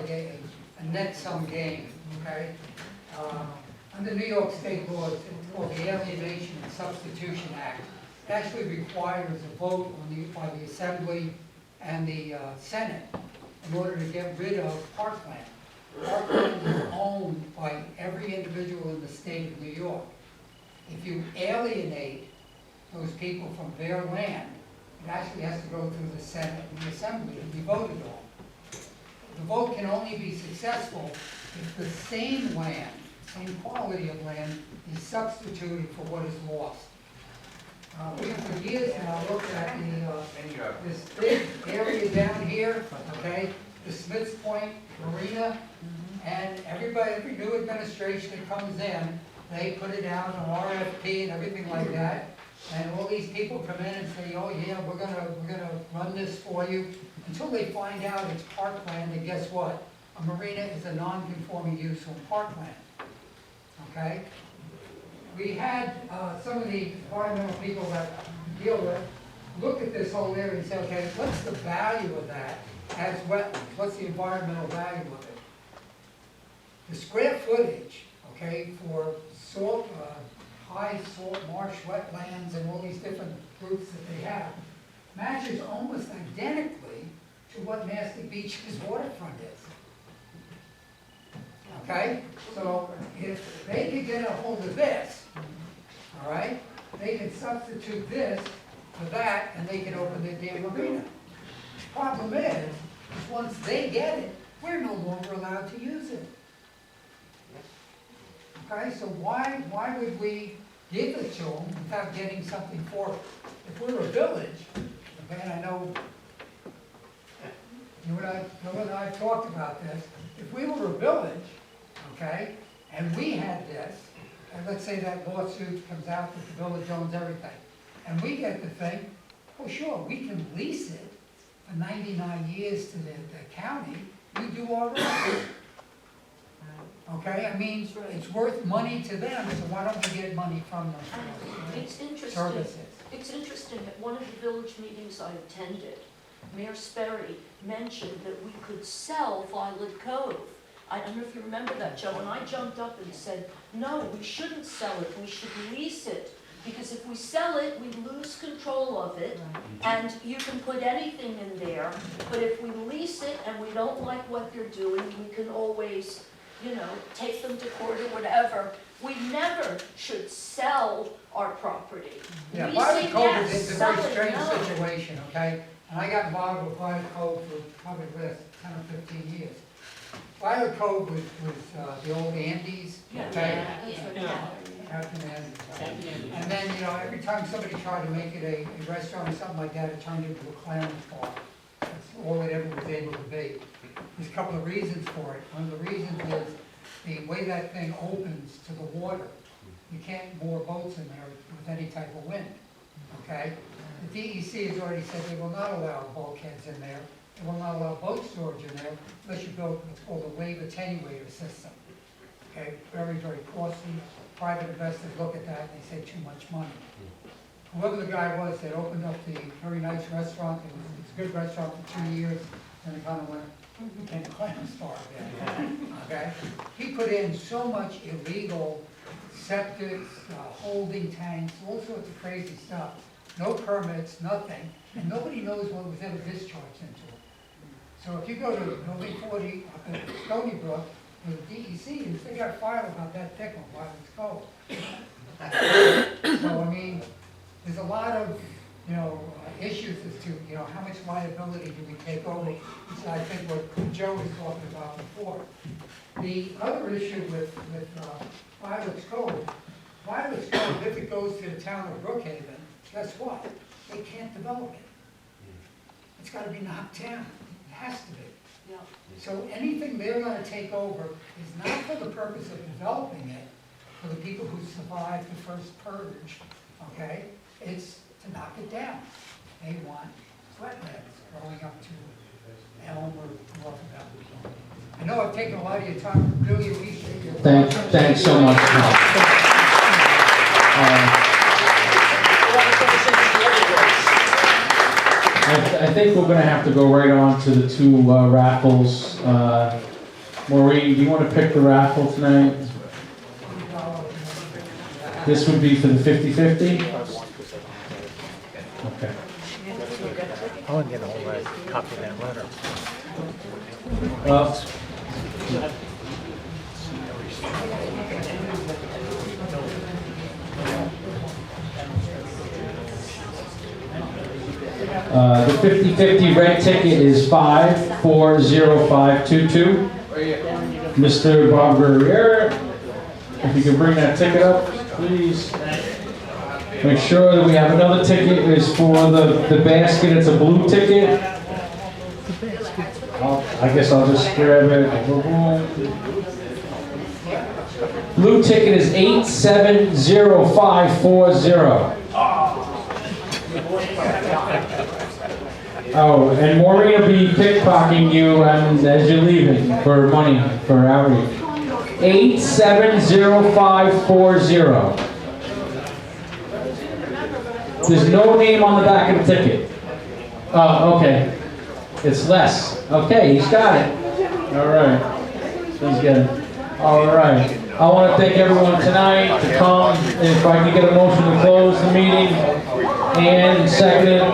like a net sum game, okay? Under New York State law, it's called the Alienation and Substitution Act. It actually requires a vote by the Assembly and the Senate in order to get rid of parkland. Parkland is owned by every individual in the state of New York. If you alienate those people from their land, it actually has to go through the Senate and the Assembly to be voted on. The vote can only be successful if the same land, same quality of land, is substituted for what is lost. We have for years now looked at this big area down here, okay, the Smiths Point Marina, and every new administration that comes in, they put it out on RFP and everything like that, and all these people come in and say, oh yeah, we're gonna run this for you, until they find out it's parkland, and guess what? A marina is a non-conforming use on parkland, okay? We had some of the environmental people that we deal with look at this whole area and say, okay, what's the value of that as wetlands? What's the environmental value of it? The square footage, okay, for salt, high salt marsh wetlands and all these different groups that they have, matches almost identically to what Nasty Beach's waterfront is. Okay, so if they could get a hold of this, all right, they can substitute this for that, and they can open their damn marina. Problem is once they get it, we're no longer allowed to use it. Okay, so why would we give it to them without getting something for it? If we're a village, okay, and I know you and I have talked about this, if we were a village, okay, and we had this, and let's say that lawsuit comes out that the village owns everything, and we get the thing, well, sure, we can lease it for 99 years to the county, you do all right. Okay, I mean, it's worth money to them, so why don't we get money from them? It's interesting. Services. It's interesting, at one of the village meetings I attended, Mayor Sperry mentioned that we could sell Violet Cove. I don't know if you remember that, Joe, and I jumped up and said, no, we shouldn't sell it, we should lease it. Because if we sell it, we lose control of it, and you can put anything in there. But if we lease it and we don't like what they're doing, we can always, you know, take them to court or whatever. We never should sell our property. Yeah, We Violet say Cove yes, is a sell very it, strange no. situation, okay? And I got involved with Violet Cove for probably the last 10 or 15 years. Violet Cove was the old Andes, okay? Captain Andes. And then, you know, every time somebody tried to make it a restaurant or something like that, it turned into a clown bar. That's all it ever was able to be. There's a couple of reasons for it. One of the reasons is the way that thing opens to the water. You can't moor boats in there with any type of wind, okay? The DEC has already said they will not allow bulkheads in there. They will not allow boat storage in there unless you build what's called a wave attenuator system. Okay, very, very costly. Private investors look at that and they say too much money. Whoever the guy was that opened up the very nice restaurant, it was a good restaurant for 2 years, and it kind of went, became a clown star again. Okay? He put in so much illegal septics, holding tanks, all sorts of crazy stuff. No permits, nothing, and nobody knows what was ever discharged into it. So if you go to Building 40 up at Stony Brook, with the DEC, they got a file about that thick one, Violet's Cove. So, I mean, there's a lot of, you know, issues as to, you know, how much liability do we take over, which is, I think, what Joe was talking about before. The other issue with Violet's Cove, if it goes to the town of Brookhaven, guess what? They can't develop it. It's got to be knocked down. It has to be. Yeah. So anything they're going to take over is not for the purpose of developing it, for the people who survived the first purge, okay? It's to knock it down. They want wetlands growing up to Elm or north of Elm. I know I've taken a lot of your time, really appreciate your Thanks so much. I think we're going to have to go right on to the two raffles. Maureen, do you want to pick the raffle tonight? This would be for the 50/50? Okay. I want to get a whole copy of that letter. The 50/50 red ticket is 540522. Mr. Bob Guerriere, if you can bring that ticket up, please. Make sure that we have another ticket is for the basket. It's a blue ticket. I guess I'll just grab it. Blue ticket is 870540. Oh, and Maureen will be pickpocketing you as you're leaving for money, for outreach. 870540. There's no name on the back of the ticket. Oh, okay. It's less. Okay, he's got it. All right. He's got it. All right. I want to thank everyone tonight to come. If I can get a motion to close the meeting, and second.